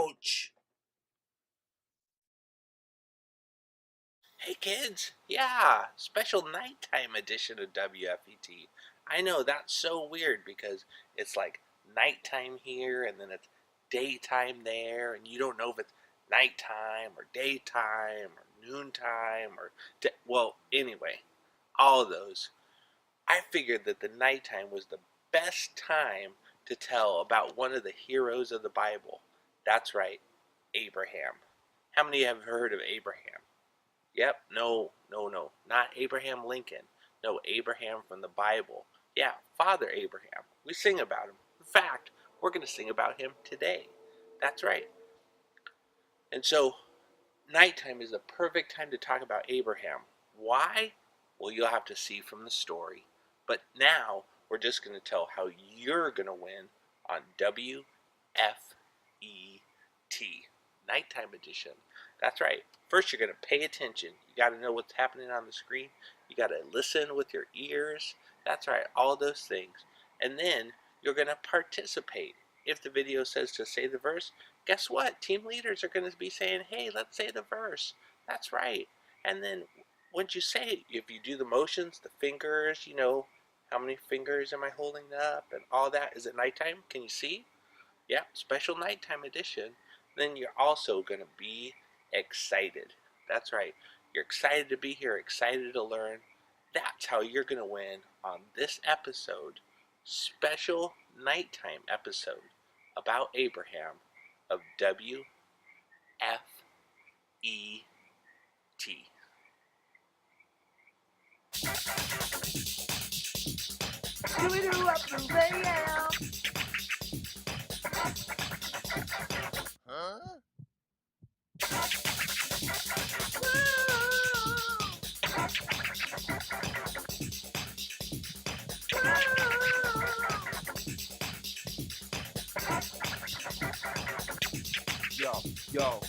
Ouch! Hey kids, yeah, special nighttime edition of WFET. I know that's so weird because it's like nighttime here and then it's daytime there, and you don't know if it's nighttime or daytime or noontime or well, anyway, all of those. I figured that the nighttime was the best time to tell about one of the heroes of the Bible. That's right, Abraham. How many have heard of Abraham? Yep, no, no, no, not Abraham Lincoln. No, Abraham from the Bible. Yeah, Father Abraham. We sing about him. In fact, we're going to sing about him today. That's right. And so, nighttime is the perfect time to talk about Abraham. Why? Well, you'll have to see from the story. But now, we're just going to tell how you're going to win on WFET, Nighttime Edition. That's right. First, you're going to pay attention. You got to know what's happening on the screen. You got to listen with your ears. That's right, all those things. And then you're going to participate. If the video says to say the verse, guess what? Team leaders are going to be saying, hey, let's say the verse. That's right. And then once you say it, if you do the motions, the fingers, how many fingers am I holding up and all that. Is it nighttime? Can you see? Yeah, special nighttime edition. Then you're also going to be excited. That's right. You're excited to be here, excited to learn. That's how you're going to win on this episode, special nighttime episode about Abraham of WFET. Scooby-Doo up and play out. Huh? Yo.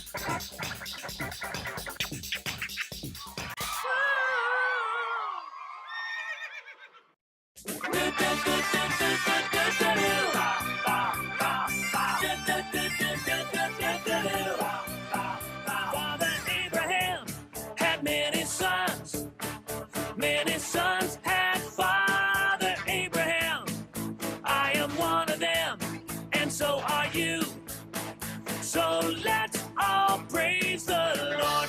Father Abraham had many sons. Many sons had Father Abraham. I am one of them, and so are you. So let's all praise the Lord.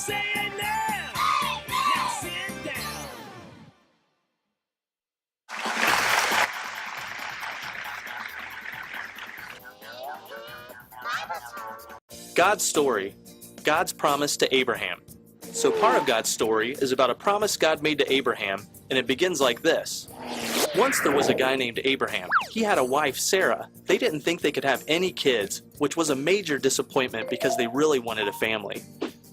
say amen. Now sit down. God's story, God's promise to Abraham. So part of God's story is about a promise God made to Abraham, and it begins like this. Once there was a guy named Abraham. He had a wife, Sarah. They didn't think they could have any kids, which was a major disappointment because they really wanted a family.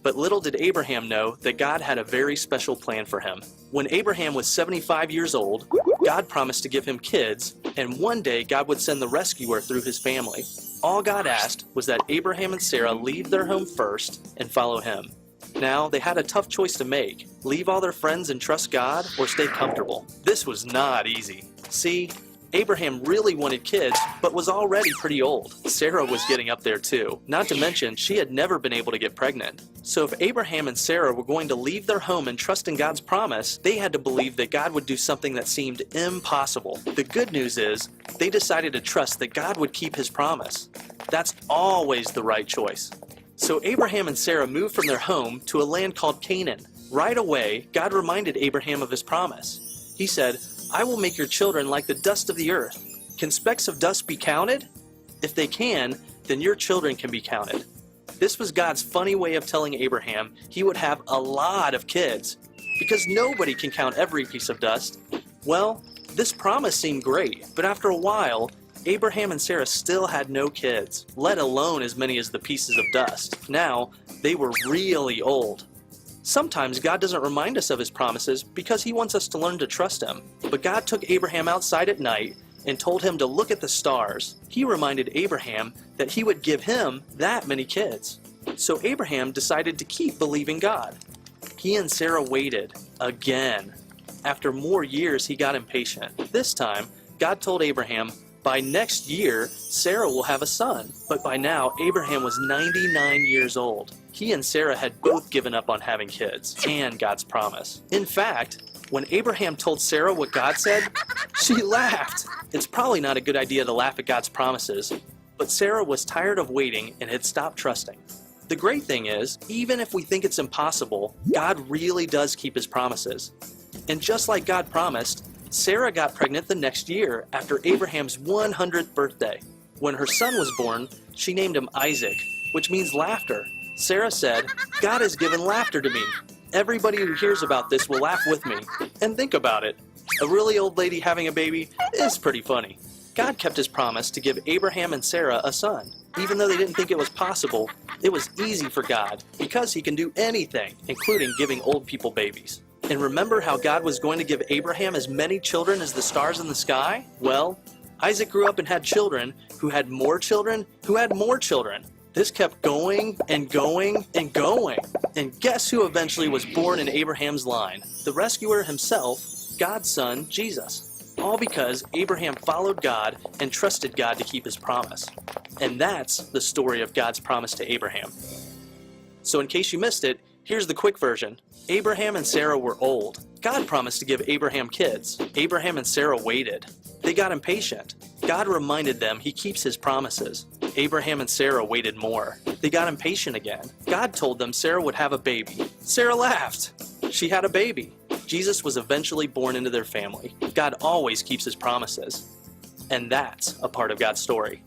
But little did Abraham know that God had a very special plan for him. When Abraham was 75 years old, God promised to give him kids, and one day God would send the rescuer through his family. All God asked was that Abraham and Sarah leave their home first and follow him. Now, they had a tough choice to make. Leave all their friends and trust God, or stay comfortable. This was not easy. See, Abraham really wanted kids, but was already pretty old. Sarah was getting up there too. Not to mention, she had never been able to get pregnant. So if Abraham and Sarah were going to leave their home and trust in God's promise, they had to believe that God would do something that seemed impossible. The good news is, they decided to trust that God would keep his promise. That's always the right choice. So Abraham and Sarah moved from their home to a land called Canaan. Right away, God reminded Abraham of his promise. He said, "I will make your children like the dust of the earth." Can specks of dust be counted? If they can, then your children can be counted. This was God's funny way of telling Abraham he would have a lot of kids, because nobody can count every piece of dust. Well, this promise seemed great, but after a while, Abraham and Sarah still had no kids, let alone as many as the pieces of dust. Now, they were really old. Sometimes God doesn't remind us of his promises because he wants us to learn to trust him. But God took Abraham outside at night and told him to look at the stars. He reminded Abraham that he would give him that many kids. So Abraham decided to keep believing God. He and Sarah waited again. After more years, he got impatient. This time, God told Abraham, by next year, Sarah will have a son. But by now, Abraham was 99 years old. He and Sarah had both given up on having kids and God's promise. In fact, when Abraham told Sarah what God said, she laughed. It's probably not a good idea to laugh at God's promises, but Sarah was tired of waiting and had stopped trusting. The great thing is, even if we think it's impossible, God really does keep his promises. And just like God promised, Sarah got pregnant the next year after Abraham's 100th birthday. When her son was born, she named him Isaac, which means laughter. Sarah said, "God has given laughter to me. Everybody who hears about this will laugh with me." And think about it. A really old lady having a baby is pretty funny. God kept his promise to give Abraham and Sarah a son. Even though they didn't think it was possible, it was easy for God because he can do anything, including giving old people babies. And remember how God was going to give Abraham as many children as the stars in the sky? Well, Isaac grew up and had children who had more children who had more children. This kept going and going and going. And guess who eventually was born in Abraham's line? The rescuer himself, God's son, Jesus. All because Abraham followed God and trusted God to keep his promise. And that's the story of God's promise to Abraham. So in case you missed it, here's the quick version. Abraham and Sarah were old. God promised to give Abraham kids. Abraham and Sarah waited. They got impatient. God reminded them he keeps his promises. Abraham and Sarah waited more. They got impatient again. God told them Sarah would have a baby. Sarah laughed. She had a baby. Jesus was eventually born into their family. God always keeps his promises. And that's a part of God's story.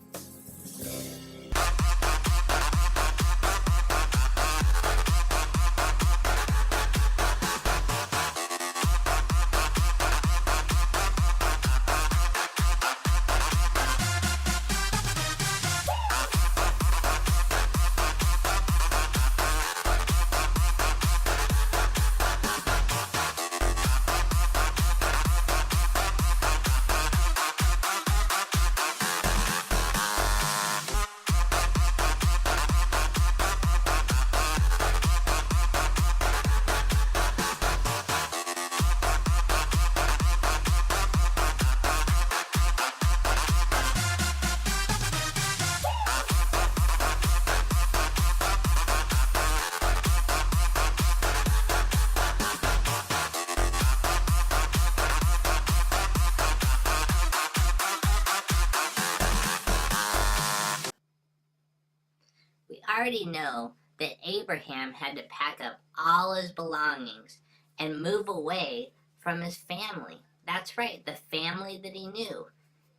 We already know that Abraham had to pack up all his belongings and move away from his family. That's right, the family that he knew.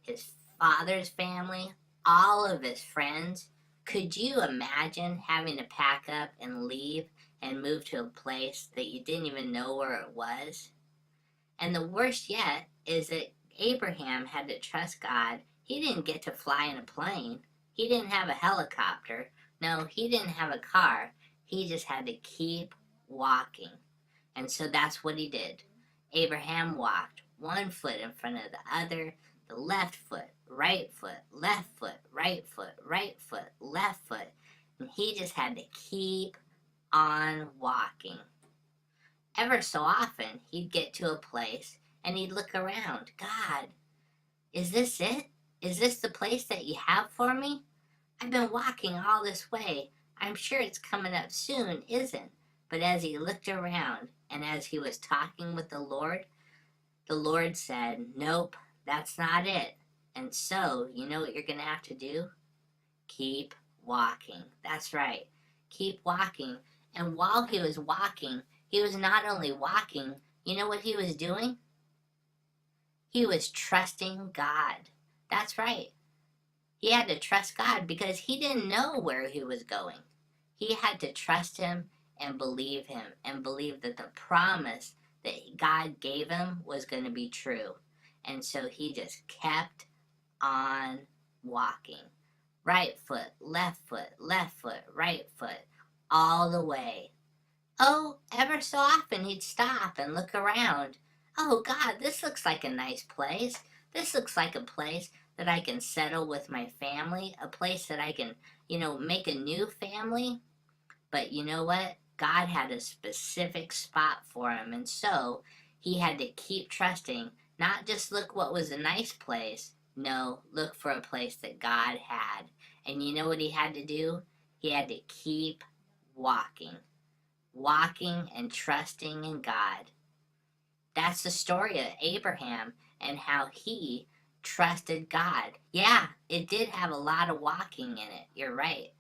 His father's family, all of his friends. Could you imagine having to pack up and leave and move to a place that you didn't even know where it was? And the worst yet is that Abraham had to trust God. He didn't get to fly in a plane. He didn't have a helicopter. No, he didn't have a car. He just had to keep walking. And so that's what he did. Abraham walked one foot in front of the other, the left foot, right foot, left foot, right foot, right foot, left foot. And he just had to keep on walking. Ever so often, he'd get to a place and he'd look around. God, is this it? Is this the place that you have for me? I've been walking all this way. I'm sure it's coming up soon, isn't? But as he looked around and as he was talking with the Lord said, nope, that's not it. And so, you know what you're going to have to do? Keep walking. That's right. Keep walking. And while he was walking, he was not only walking, you know what he was doing? He was trusting God. That's right. He had to trust God because he didn't know where he was going. He had to trust him and believe that the promise that God gave him was going to be true. And so he just kept on walking. Right foot, right foot, all the way. Oh, ever so often he'd stop and look around. Oh God, this looks like a nice place. This looks like a place that I can settle with my family, a place that I can, make a new family. But you know what? God had a specific spot for him, and so he had to keep trusting, not just look what was a nice place, no, look for a place that God had. And you know what he had to do? He had to keep walking and trusting in God. That's the story of Abraham and how he trusted God. Yeah, it did have a lot of walking in it. You're right.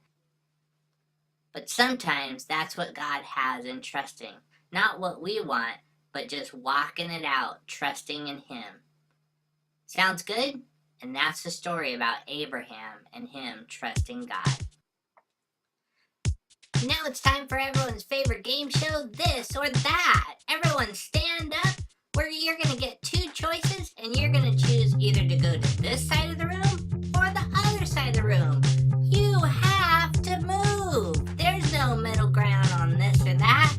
But sometimes that's what God has in trusting. Not what we want, but just walking it out, trusting in him. Sounds good? And that's the story about Abraham and him trusting God. Now it's time for everyone's favorite game show, This or That. Everyone stand up, where you're going to get two choices, and you're going to choose either to go to this side of the room or the other side of the room. You have to move. There's no middle ground on this or that.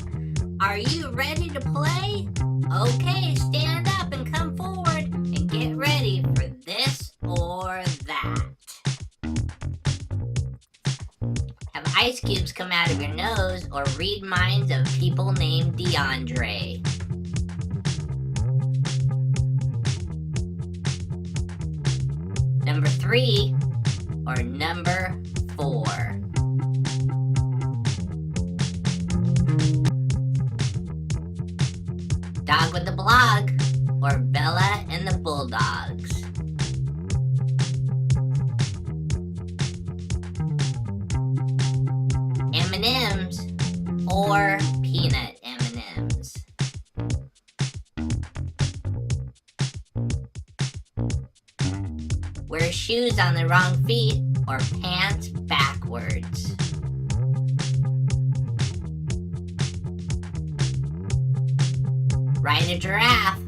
Are you ready to play? Okay, stand up and come forward and get ready for This or That. Have ice cubes come out of your nose or read minds of people named DeAndre. Number 3 or number 4. Dog with the Blog or Bella and the Bulldogs. M&M's or peanut M&M's. Wear shoes on the wrong feet or pants backwards. Ride a giraffe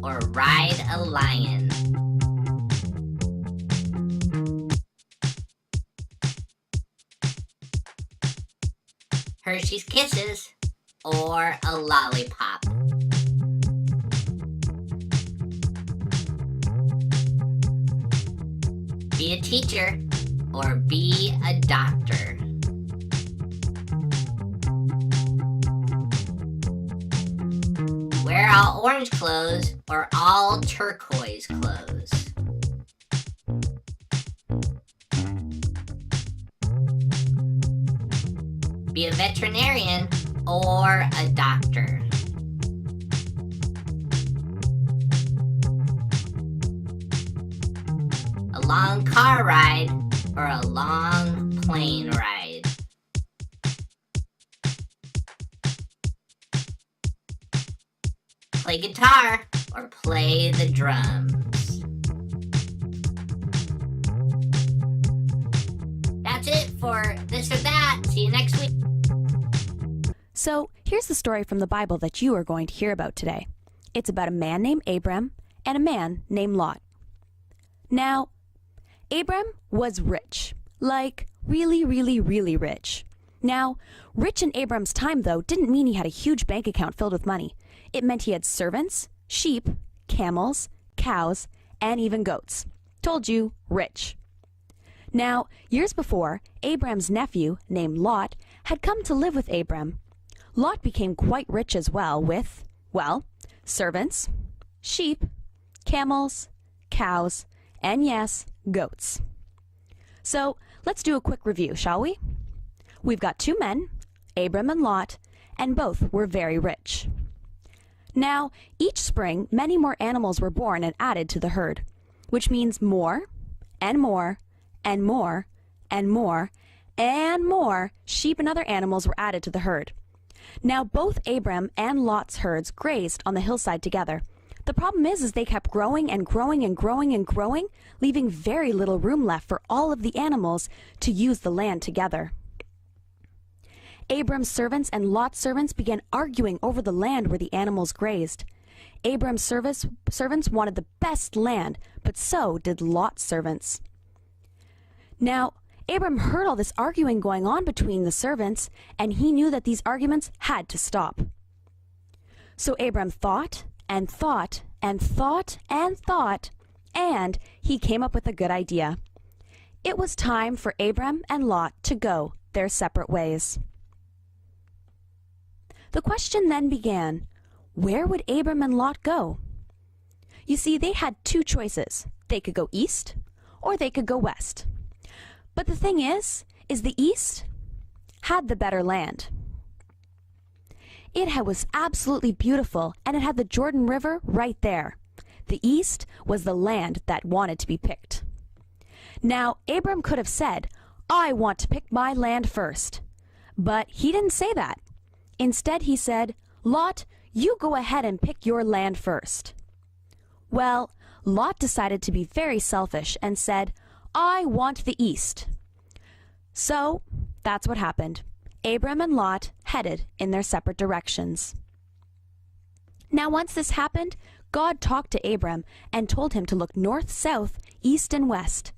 or ride a lion. Hershey's Kisses or a lollipop. Be a teacher or be a doctor. Wear all orange clothes or all turquoise clothes. Be a veterinarian or a doctor. A long car ride or a long plane ride. play guitar or play the drums. That's it for This or That. See you next week. So, here's the story from the Bible that you are going to hear about today. It's about a man named Abram and a man named Lot. Now, Abram was rich, like really, really, really rich. Now, rich in Abram's time, though, didn't mean he had a huge bank account filled with money. It meant he had servants, sheep, camels, cows, and even goats. Told you, rich. Now, years before, Abram's nephew, named Lot, had come to live with Abram. Lot became quite rich as well with, well, servants, sheep, camels, cows, and yes, goats. So, let's do a quick review, shall we? We've got two men, Abram and Lot, and both were very rich. Now, each spring, many more animals were born and added to the herd, which means more, and more, and more, and more, and more sheep and other animals were added to the herd. Now, both Abram and Lot's herds grazed on the hillside together. The problem is they kept growing and growing and growing and growing, leaving very little room left for all of the animals to use the land together. Abram's servants and Lot's servants began arguing over the land where the animals grazed. Abram's servants wanted the best land, but so did Lot's servants. Now, Abram heard all this arguing going on between the servants, and he knew that these arguments had to stop. So Abram thought and thought and thought and thought, and he came up with a good idea. It was time for Abram and Lot to go their separate ways. The question then began, where would Abram and Lot go? You see, they had two choices. They could go east or they could go west. But the thing is the east had the better land. It was absolutely beautiful, and it had the Jordan River right there. The east was the land that wanted to be picked. Now, Abram could have said, I want to pick my land first. But he didn't say that. Instead, he said, Lot, you go ahead and pick your land first. Well, Lot decided to be very selfish and said, I want the east. So, that's what happened. Abram and Lot headed in their separate directions. Now, once this happened, God talked to Abram and told him to look north, south, east, and west.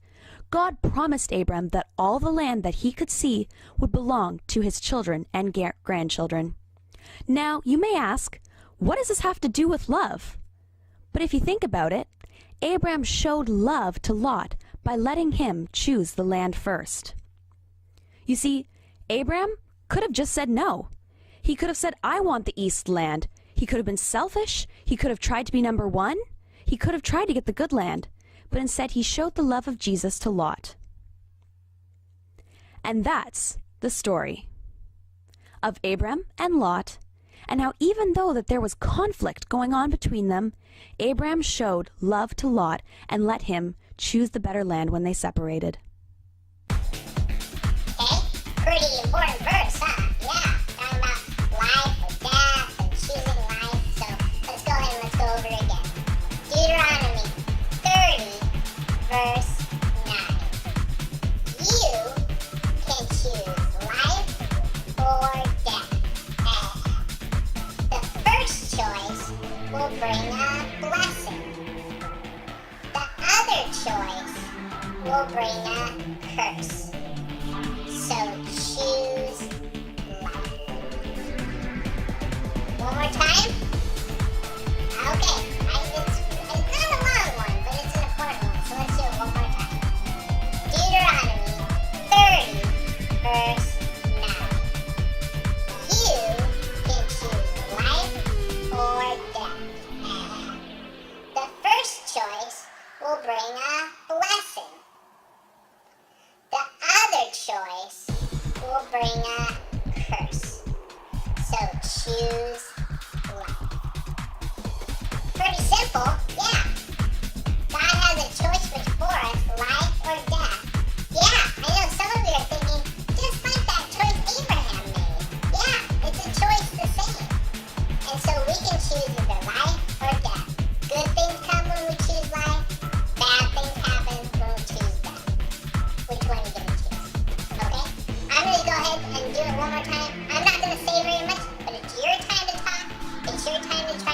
God promised Abram that all the land that he could see would belong to his children and grandchildren. Now, you may ask, what does this have to do with love? But if you think about it, Abram showed love to Lot by letting him choose the land first. You see, Abram could have just said no. He could have said, I want the east land. He could have been selfish. He could have tried to be number one. He could have tried to get the good land. But instead, he showed the love of Jesus to Lot. And that's the story of Abram and Lot, and how even though that there was conflict going on between them, Abram showed love to Lot and let him choose the better land when they separated. Okay, pretty important verse, huh? Yeah, talking about life or death and choosing life. So let's go ahead and let's go over it again. Deuteronomy 30, verse 9. You can choose life or death. The first choice will bring a blessing. The other choice will bring a curse. So choose life. One more time. Okay, it's not a long one, but it's an important one. So let's do it one more time. Deuteronomy 30, verse 9. You can choose life or death. The first choice will bring a blessing. The other choice will bring a curse. So choose life. Pretty simple, yeah. God has a choice before us, life or death. Yeah, I know some of you are thinking, just like that choice Abraham made. Yeah, it's a choice the same. And so we can choose either life It's your time to try